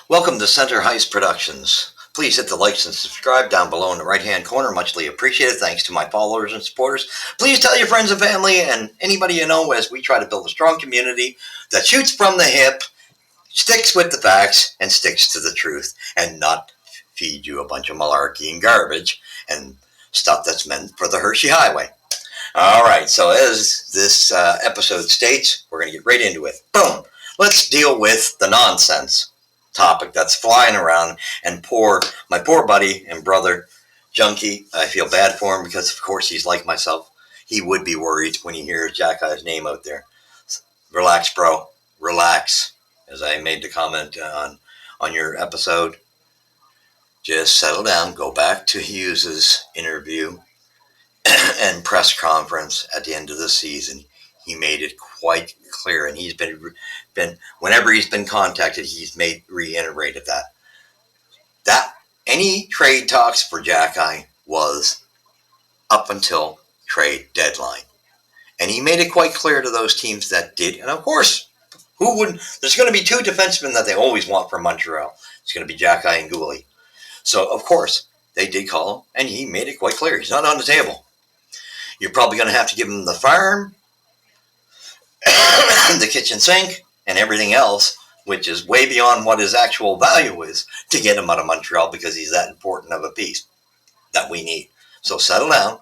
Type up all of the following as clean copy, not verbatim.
Welcome to Center Heist Productions. Please hit the likes and subscribe down below in the right-hand corner. Muchly appreciated. Thanks to my followers and supporters. Please tell your friends and family and anybody you know as we try to build a strong community that shoots from the hip, sticks with the facts, and sticks to the truth, and not feed you a bunch of malarkey and garbage and stuff that's meant for the Hershey Highway. All right, so as this episode states, we're going to get right into it. Boom! Let's deal with the nonsense topic that's flying around, and my poor buddy and brother Junkie. I feel bad for him because of course he's like myself. He would be worried when he hears Jack Eye's name out there. Relax, bro, relax. As I made the comment on your episode, just settle down, go back to Hughes's interview and press conference at the end of the season. He made it quite clear, and he's been whenever he's been contacted, he's reiterated that any trade talks for Jack Eye was up until trade deadline, and he made it quite clear to those teams that did. And of course, who would? There's going to be two defensemen that they always want from Montreal. It's going to be Jack Eye and Gouli. So of course they did call him, and he made it quite clear he's not on the table. You're probably going to have to give him the farm, the kitchen sink, and everything else, which is way beyond what his actual value is, to get him out of Montreal because he's that important of a piece that we need. So settle down.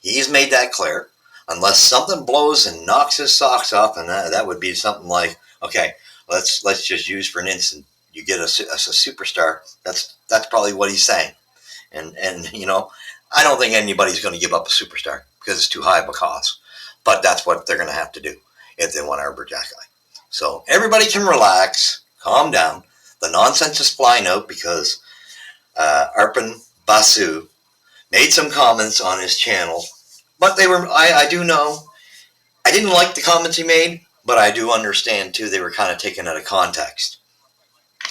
He's made that clear. Unless something blows and knocks his socks off, and that would be something like, okay, let's just use for an instant, you get a superstar. That's probably what he's saying. And you know, I don't think anybody's going to give up a superstar because it's too high of a cost. But that's what they're going to have to do if they want Arbor Jack Eye. So everybody can relax, calm down. The nonsense is flying out because Arpan Basu made some comments on his channel. But they were, I do know, I didn't like the comments he made, but I do understand too they were kind of taken out of context.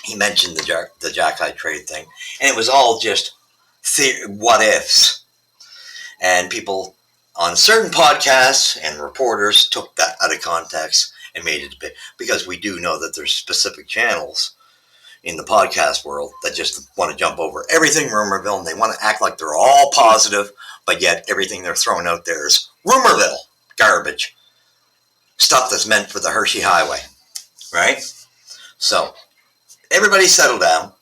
He mentioned the Jack Eye trade thing, and it was all just what ifs. And people on certain podcasts and reporters took that out of context and made it a bit, because we do know that there's specific channels in the podcast world that just want to jump over everything Rumorville, and they want to act like they're all positive, but yet everything they're throwing out there is Rumorville garbage. Stuff that's meant for the Hershey Highway, right? So, everybody settle down.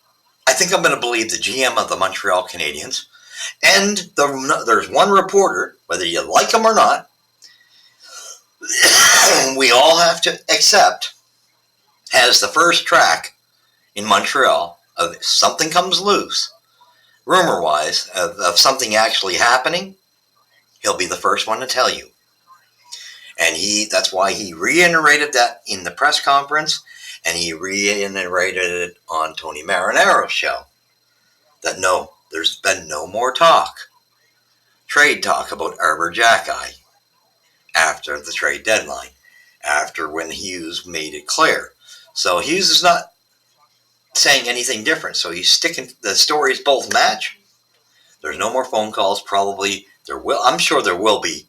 I think I'm going to believe the GM of the Montreal Canadiens. And there's one reporter, whether you like him or not, we all have to accept, has the first track in Montreal of something comes loose, rumor-wise, of something actually happening. He'll be the first one to tell you. And that's why he reiterated that in the press conference, and he reiterated it on Tony Marinaro's show, that no, there's been no more trade talk about Arbor Jack Eye after the trade deadline, after when Hughes made it clear. So Hughes is not saying anything different. So he's sticking, the stories both match. There's no more phone calls. Probably I'm sure there will be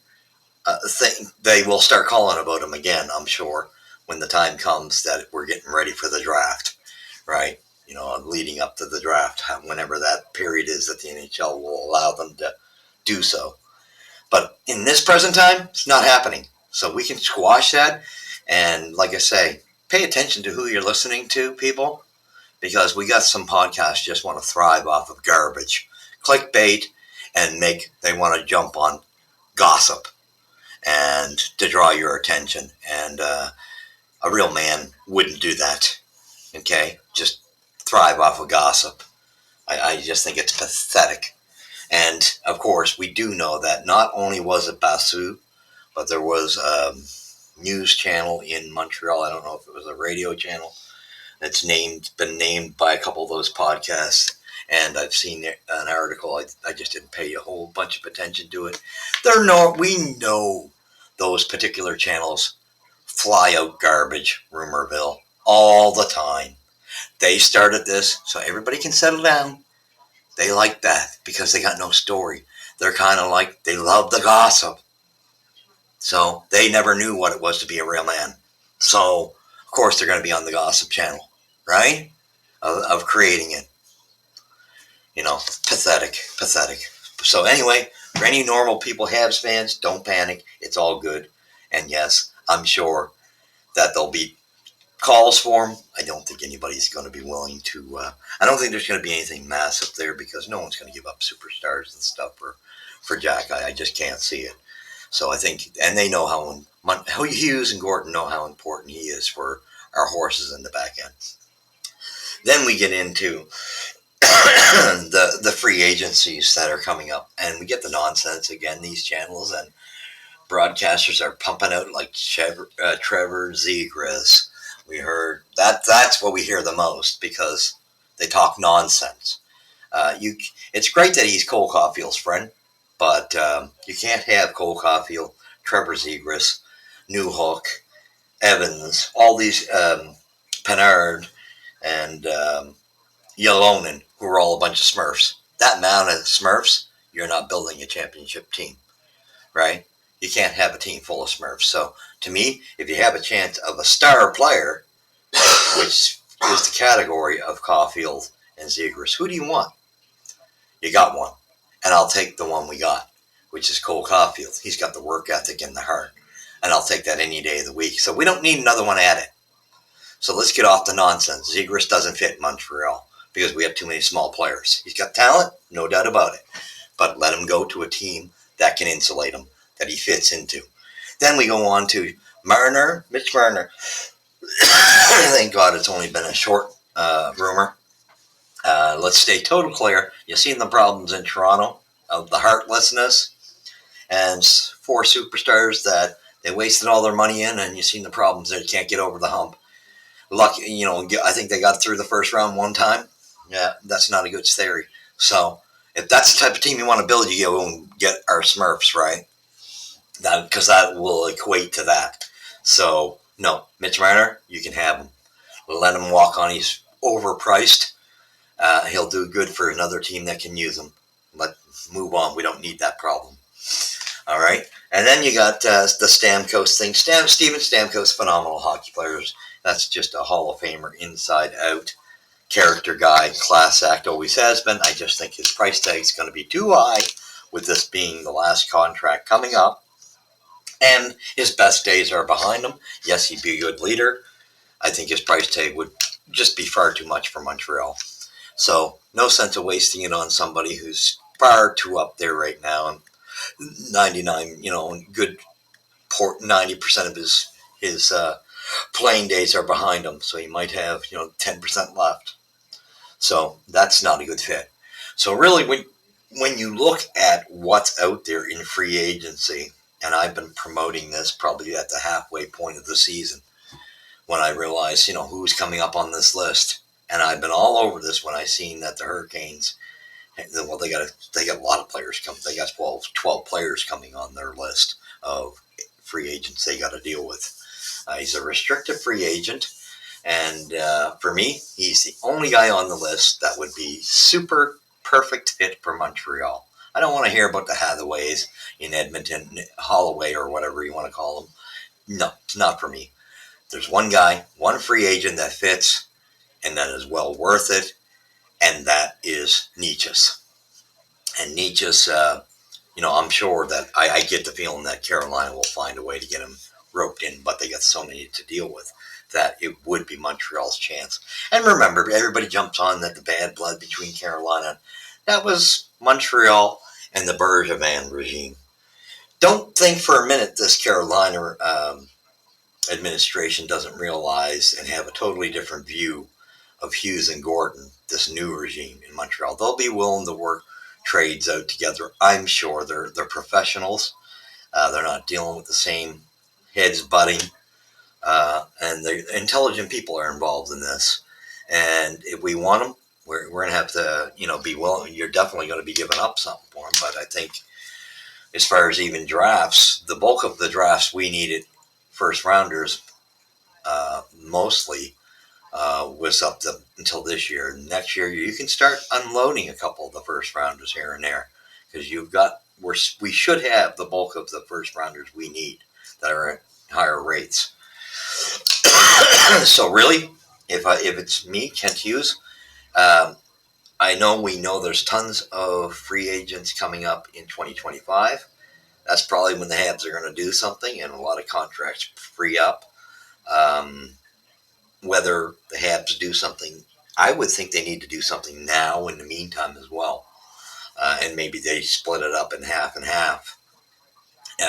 they will start calling about him again, I'm sure, when the time comes that we're getting ready for the draft, right? You know, leading up to the draft, whenever that period is that the NHL will allow them to do so. But in this present time, it's not happening. So we can squash that. And like I say, pay attention to who you're listening to, people, because we got some podcasts just want to thrive off of garbage, clickbait, and they want to jump on gossip and to draw your attention. And a real man wouldn't do that. Okay? Just thrive off of gossip. I just think it's pathetic. And of course, we do know that not only was it Basu, but there was a news channel in Montreal. I don't know if it was a radio channel that's been named by a couple of those podcasts. And I've seen an article. I just didn't pay a whole bunch of attention to it. We know those particular channels fly out garbage, Rumorville, all the time. They started this, so everybody can settle down. They like that because they got no story. They're kind of like, they love the gossip. So they never knew what it was to be a real man. So, of course, they're going to be on the gossip channel, right? of creating it. Pathetic, pathetic. So anyway, for any normal people, Habs fans, don't panic. It's all good. And yes, I'm sure that there'll be calls for him. I don't think anybody's going to be willing to. I don't think there's going to be anything massive there because no one's going to give up superstars and stuff for Jack. I just can't see it. So I think, and they know how Hughes and Gordon know how important he is for our horses in the back end. Then we get into the free agencies that are coming up, and we get the nonsense again. These channels and broadcasters are pumping out like Trevor Zegras. We heard that's what we hear the most because they talk nonsense. It's great that he's Cole Caulfield's friend, but you can't have Cole Caulfield, Trevor Zegras, Newhook, Evans, all these Pennard, and Yolonen, who are all a bunch of Smurfs. That amount of Smurfs, you're not building a championship team, right? You can't have a team full of Smurfs. So to me, if you have a chance of a star player, which is the category of Caulfield and Zegras, who do you want? You got one. And I'll take the one we got, which is Cole Caulfield. He's got the work ethic and the heart. And I'll take that any day of the week. So we don't need another one at it. So let's get off the nonsense. Zegras doesn't fit Montreal because we have too many small players. He's got talent, no doubt about it. But let him go to a team that can insulate him, that he fits into. Then we go on to Mitch Marner. Thank God it's only been a short rumor. Let's stay total clear. You've seen the problems in Toronto of the heartlessness and 4 superstars that they wasted all their money in, and you've seen the problems they can't get over the hump. Lucky, I think they got through the first round one time. Yeah, that's not a good theory. So if that's the type of team you want to build, you go and get our Smurfs, right? Because that will equate to that. So no, Mitch Marner, you can have him. Let him walk on. He's overpriced. He'll do good for another team that can use him. Let's move on. We don't need that problem. All right. And then you got the Stamkos thing. Steven Stamkos, phenomenal hockey players. That's just a Hall of Famer inside out. Character guy, class act, always has been. I just think his price tag is going to be too high with this being the last contract coming up. And his best days are behind him. Yes, he'd be a good leader. I think his price tag would just be far too much for Montreal. So no sense of wasting it on somebody who's far too up there right now. And 99, good 90% of his playing days are behind him. So he might have 10% left. So that's not a good fit. So really, when you look at what's out there in free agency, and I've been promoting this probably at the halfway point of the season, when I realized who's coming up on this list, and I've been all over this when I seen that the Hurricanes, well, they got a lot of players coming. They got 12 players coming on their list of free agents they got to deal with. He's a restricted free agent. And for me, he's the only guy on the list that would be super perfect fit for Montreal. I don't want to hear about the Hathaways in Edmonton, Holloway, or whatever you want to call them. No, it's not for me. There's one guy, one free agent that fits, and that is well worth it, and that is Nietzsche's. And Nietzsche's, I'm sure that I get the feeling that Carolina will find a way to get him roped in, but they got so many to deal with that it would be Montreal's chance. And remember, everybody jumps on that the bad blood between Carolina. That was Montreal and the Bergevin regime. Don't think for a minute this Carolina administration doesn't realize and have a totally different view of Hughes and Gordon, this new regime in Montreal. They'll be willing to work trades out together. I'm sure they're professionals. They're not dealing with the same heads butting. And the intelligent people are involved in this. And if we want them, we're going to have to, be willing. You're definitely going to be giving up something for them. But I think as far as even drafts, the bulk of the drafts we needed, first rounders, mostly was up until this year. Next year, you can start unloading a couple of the first rounders here and there because we should have the bulk of the first rounders we need that are at higher rates. So really, if it's me, Kent Hughes, Um, we know there's tons of free agents coming up in 2025. That's probably when the Habs are going to do something, and a lot of contracts free up. Um, whether the Habs do something, I would think they need to do something now in the meantime as well. And maybe they split it up in half and half.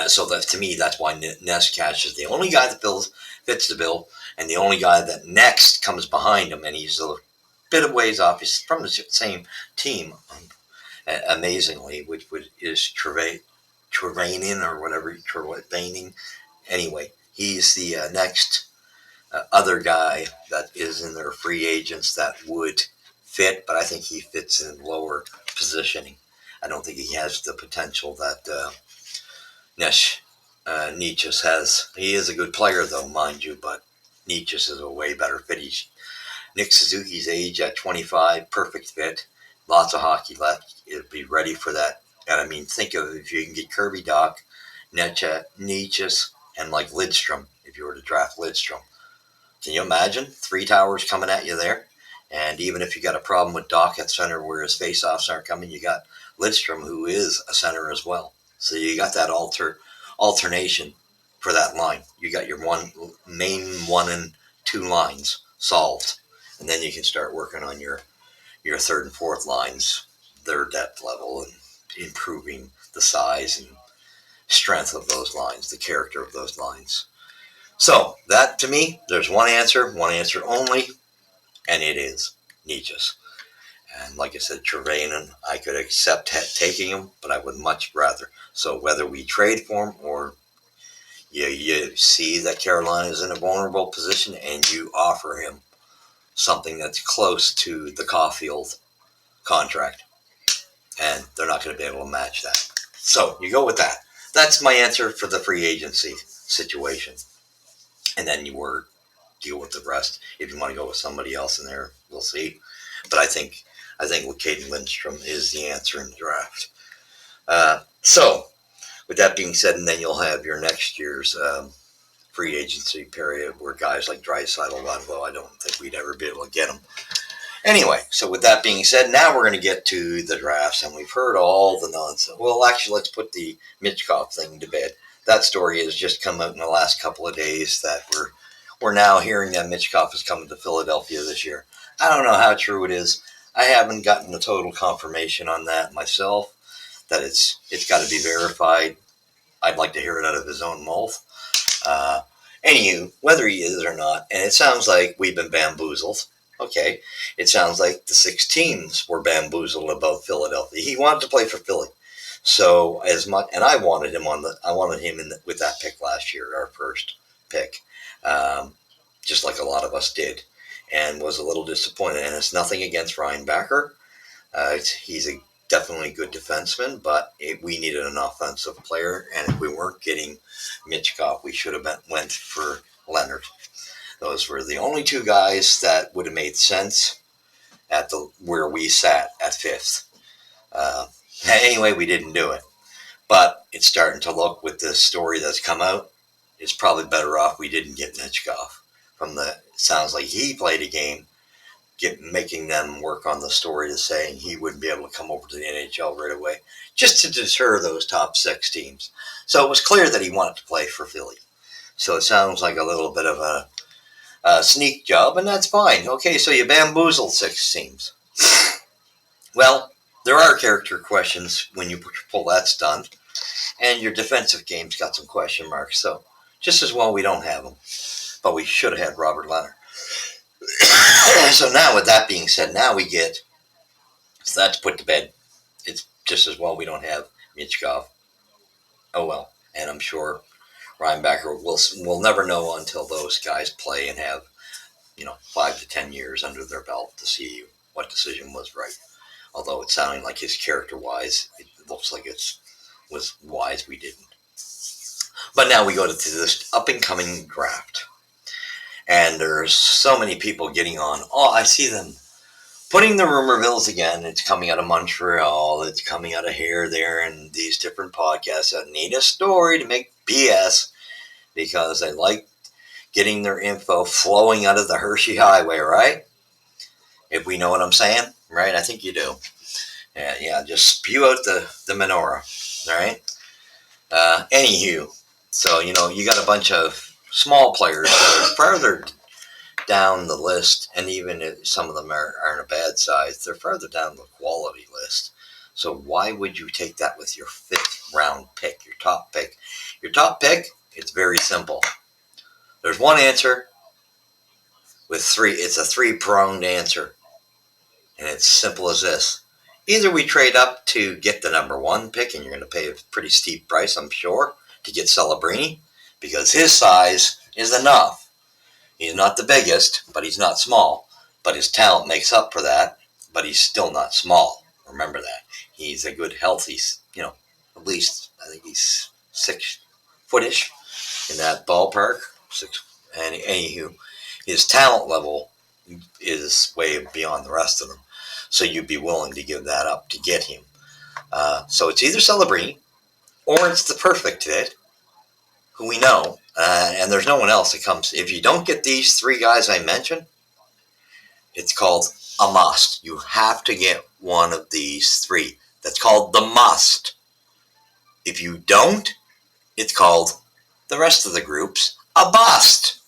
So that to me, that's why Nescash is the only guy that fits the bill, and the only guy that next comes behind him, and he's a bit of ways off. He's from the same team, amazingly, which is Trevainin or whatever, Trevainin. Anyway, he's the next other guy that is in their free agents that would fit, but I think he fits in lower positioning. I don't think he has the potential that Nesh Nietzsche has. He is a good player, though, mind you, but Nietzsche is a way better fit. Nick Suzuki's age at 25, perfect fit. Lots of hockey left. It'll be ready for that. And I mean, think of if you can get Kirby Doc, Nietzsche, and like Lidstrom, if you were to draft Lidstrom. Can you imagine 3 towers coming at you there? And even if you got a problem with Doc at center where his faceoffs aren't coming, you got Lidstrom, who is a center as well. So you got that alternation for that line. You got your main 1 and 2 lines solved. And then you can start working on your third and fourth lines, their depth level, and improving the size and strength of those lines, the character of those lines. So that, to me, there's one answer only, and it is Nietzsche's. And like I said, Trevainin, I could accept taking him, but I would much rather. So whether we trade for him or you see that Carolina is in a vulnerable position and you offer him something that's close to the Caulfield contract, and they're not going to be able to match that. So you go with that. That's my answer for the free agency situation. And then you deal with the rest. If you want to go with somebody else in there, we'll see. But I think with Caden Lindstrom is the answer in the draft. So with that being said, and then you'll have your next year's free agency period where guys like Draisaitl, although I don't think we'd ever be able to get them. Anyway, so with that being said, now we're going to get to the drafts, and we've heard all the nonsense. Well, actually, let's put the Mitchkov thing to bed. That story has just come out in the last couple of days that we're now hearing that Mitchkov is coming to Philadelphia this year. I don't know how true it is. I haven't gotten a total confirmation on that myself, that it's got to be verified. I'd like to hear it out of his own mouth. Anywho, whether he is or not, and it sounds like we've been bamboozled. Okay, it sounds like the 6 teams were bamboozled about Philadelphia. He wanted to play for Philly, so as much, and I wanted him with that pick last year, our first pick, just like a lot of us did, and was a little disappointed. And it's nothing against Ryan Backer. He's a definitely good defenseman, but we needed an offensive player, and if we weren't getting Mitchkov, we should have went for Leonard. Those were the only 2 guys that would have made sense at where we sat at 5th. Anyway, we didn't do it, but it's starting to look with this story that's come out. It's probably better off we didn't get Mitchkov. It sounds like he played a game, making them work on the story to saying he wouldn't be able to come over to the NHL right away, just to deter those top 6 teams. So it was clear that he wanted to play for Philly. So it sounds like a little bit of a sneak job, and that's fine. Okay, so you bamboozled 6 teams. Well, there are character questions when you pull that stunt, and your defensive game's got some question marks, so just as well we don't have them. But we should have had Robert Leonard. So now, with that being said, so that's put to bed. It's just as well we don't have Mitchkov. Oh well, and I'm sure Ryan Backer will never know until those guys play and have 5 to 10 years under their belt to see what decision was right. Although it sounded like his character-wise, it looks like it was wise we didn't. But now we go to this up-and-coming draft. And there's so many people getting on. Oh, I see them putting the rumor mills again. It's coming out of Montreal. It's coming out of here, there, and these different podcasts that need a story to make BS because they like getting their info flowing out of the Hershey Highway, right? If we know what I'm saying, right? I think you do. Yeah. Just spew out the menorah, all right? Anywho, so you got a bunch of small players that are further down the list, and even if some of them aren't a bad size, they're further down the quality list. So why would you take that with your fifth round pick, your top pick? Your top pick, it's very simple. There's one answer with three. It's a three-pronged answer, and it's simple as this. Either we trade up to get the number one pick, and you're going to pay a pretty steep price, I'm sure, to get Celebrini, because his size is enough. He's not the biggest, but he's not small. But his talent makes up for that, but he's still not small. Remember that. He's a good, healthy, at least, I think he's 6 footish in that ballpark. And anywho, his talent level is way beyond the rest of them. So you'd be willing to give that up to get him. So it's either Celebrini or it's the perfect fit, who we know, and there's no one else that comes. If you don't get these three guys I mentioned, it's called a must. You have to get one of these three. That's called the must. If you don't, it's called the rest of the groups a bust.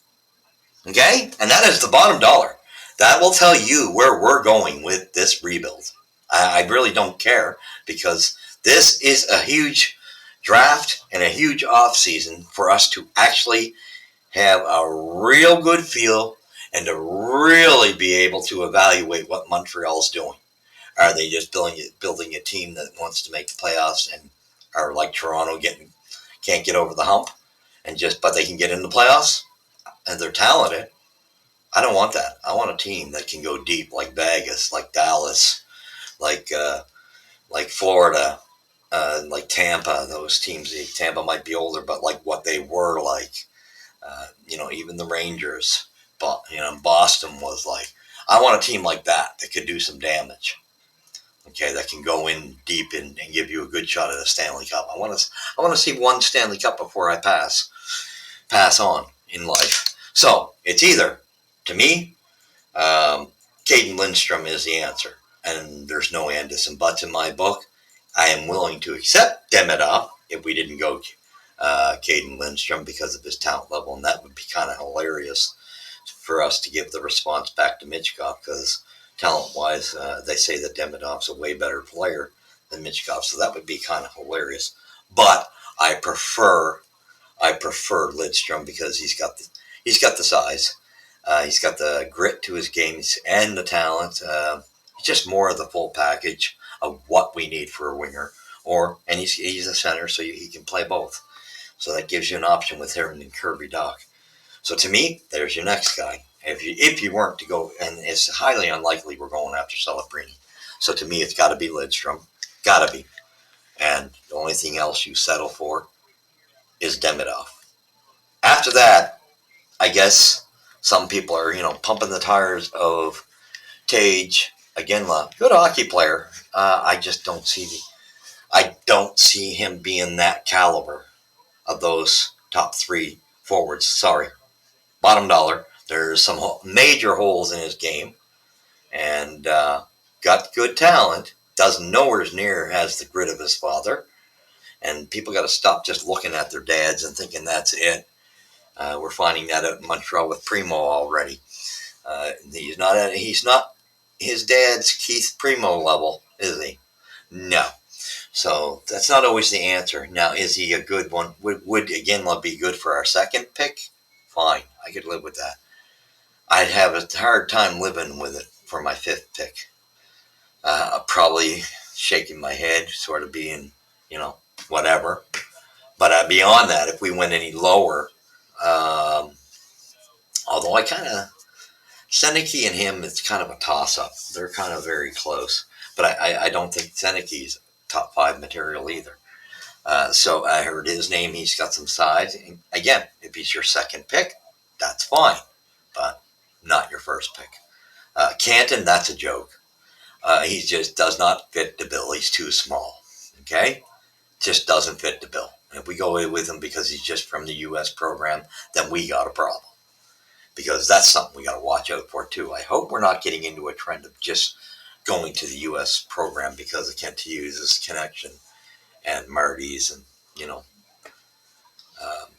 Okay? And that is the bottom dollar. That will tell you where we're going with this rebuild. I really don't care, because this is a huge draft and a huge off season for us to actually have a real good feel and to really be able to evaluate what Montreal's doing. Are they just building a team that wants to make the playoffs and are like Toronto, can't get over the hump, but they can get in the playoffs and they're talented? I don't want that. I want a team that can go deep, like Vegas, like Dallas, like Florida, like Tampa. Those teams, Tampa might be older, but like what they were like. Even the Rangers, but Boston was like. I want a team like that could do some damage. Okay, that can go in deep and give you a good shot at a Stanley Cup. I want to see one Stanley Cup before I pass on in life. So it's either, to me, Caden Lindstrom is the answer, and there's no ands and buts in my book. I am willing to accept Demidov if we didn't go Caden Lindstrom because of his talent level, and that would be kind of hilarious for us to give the response back to Michkov, because talent-wise, they say that Demidov's a way better player than Michkov, so that would be kind of hilarious. But I prefer Lidstrom because he's got the size, he's got the grit to his games and the talent. It's just more of the full package of what we need for a winger, and he's a center, so he can play both. So that gives you an option with him and Kirby Doc. So to me, there's your next guy. If you weren't to go, and it's highly unlikely we're going after Celebrini. So to me, it's got to be Lidstrom. Got to be. And the only thing else you settle for is Demidov. After that, I guess some people are, pumping the tires of Tage. Again, good hockey player. I just I don't see him being that caliber of those top three forwards. Sorry. Bottom dollar. There's some major holes in his game, and got good talent. Doesn't nowhere near has the grit of his father. And people got to stop just looking at their dads and thinking that's it. We're finding that out in Montreal with Primo already. He's not his dad's Keith Primo level, is he? No. So that's not always the answer. Now, is he a good one? Would again be good for our second pick? Fine, I could live with that. I'd have a hard time living with it for my fifth pick. Probably shaking my head, sort of being, whatever. But beyond that, if we went any lower, although I kind of, Seneke and him, it's kind of a toss-up. They're kind of very close. But I don't think Seneke's top five material either. So I heard his name. He's got some size. And again, if he's your second pick, that's fine. But not your first pick. Canton, that's a joke. He just does not fit the bill. He's too small. Okay? Just doesn't fit the bill. If we go away with him because he's just from the U.S. program, then we got a problem. because that's something we got to watch out for too. I hope we're not getting into a trend of just going to the U.S. program because of Kent Hughes' connection and Marty's and,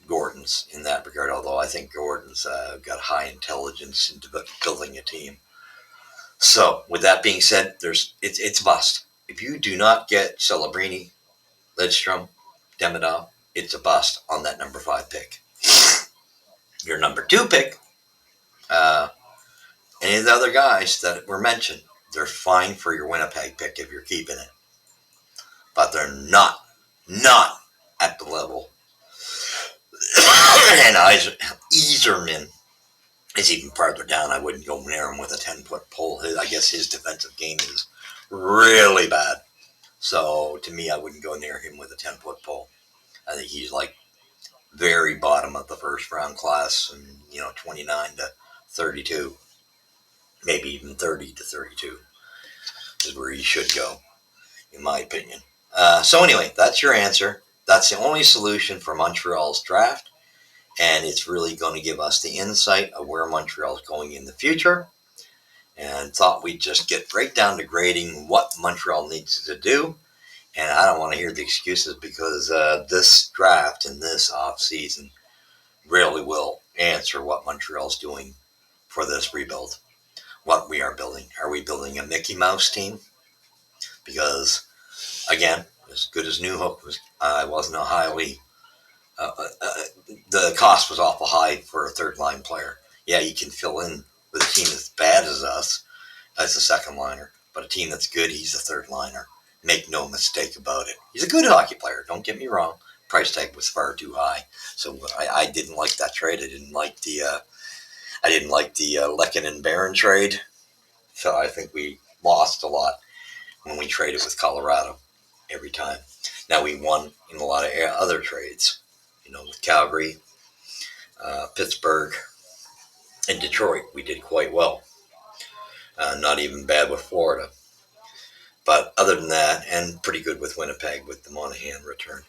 Gordon's in that regard, although I think Gordon's got high intelligence in building a team. So, with that being said, it's a bust. If you do not get Celebrini, Lidstrom, Demidov, it's a bust on that number 5 pick. Your number 2 pick, any of the other guys that were mentioned, they're fine for your Winnipeg pick if you're keeping it. But they're not at the level. And Yzerman is even farther down. I wouldn't go near him with a 10-foot pole. I guess his defensive game is really bad. So to me, I wouldn't go near him with a 10-foot pole. I think he's like very bottom of the first round class, and 29 to 32, maybe even 30 to 32 is where he should go, in my opinion. So anyway, that's your answer. That's the only solution for Montreal's draft, and it's really going to give us the insight of where Montreal is going in the future. And thought we'd just get right down to grading what Montreal needs to do. And I don't want to hear the excuses, because this draft and this offseason really will answer what Montreal's doing for this rebuild. What we are building. Are we building a Mickey Mouse team? Because, again, as good as Newhook was, I wasn't a highly... the cost was awful high for a third-line player. Yeah, you can fill in with a team as bad as us as a second liner, but a team that's good, he's a third liner. Make no mistake about it. He's a good hockey player, don't get me wrong. Price tag was far too high, so I didn't like that trade. I didn't like the Lekin and Barron trade. So I think we lost a lot when we traded with Colorado every time. Now we won in a lot of other trades, with Calgary, Pittsburgh, and Detroit. We did quite well. Not even bad with Florida. But other than that, and pretty good with Winnipeg with the Monahan return.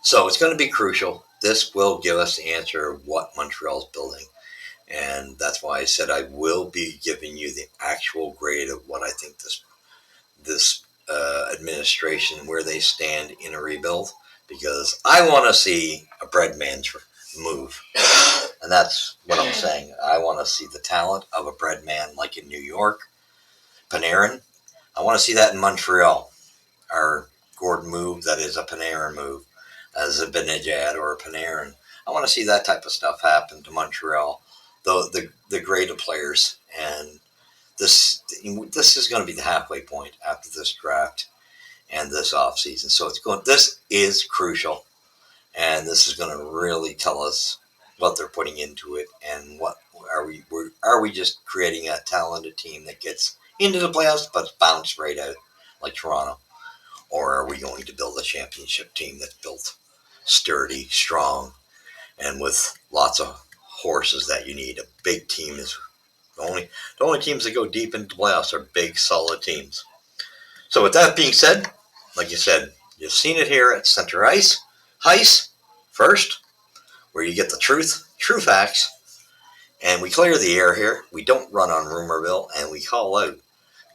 So it's going to be crucial. This will give us the answer of what Montreal's building. And that's why I said I will be giving you the actual grade of what I think this administration, where they stand in a rebuild. Because I want to see a breadman move. And that's what I'm saying. I want to see the talent of a breadman like in New York, Panarin. I want to see that in Montreal. Our Gordon move, that is a Panarin move, as a Benejad or a Panarin. I want to see that type of stuff happen to Montreal, the grade of players. And this is going to be the halfway point after this draft and this offseason. So this is crucial, and this is going to really tell us what they're putting into it, and what are we just creating a talented team that gets into the playoffs but bounce right out like Toronto, or are we going to build a championship team that's built sturdy, strong, and with lots of horses that you need? A big team is the only teams that go deep into the playoffs are big, solid teams. So with that being said, like you said, you've seen it here at Center Ice first, where you get the true facts, and we clear the air here. We don't run on Rumorville, and we call out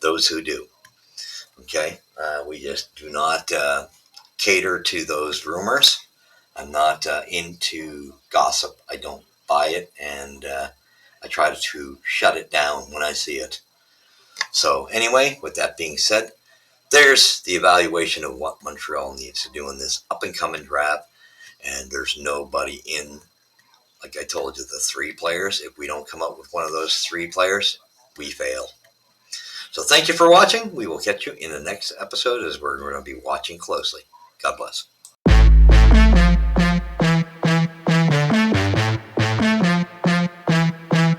those who do. Okay, we just do not cater to those rumors. I'm not into gossip. I don't buy it, and I try to shut it down when I see it. So anyway, with that being said, there's the evaluation of what Montreal needs to do in this up-and-coming draft. And there's nobody in, like I told you, the 3 players. If we don't come up with one of those 3 players, we fail. So thank you for watching. We will catch you in the next episode, as we're going to be watching closely. God bless.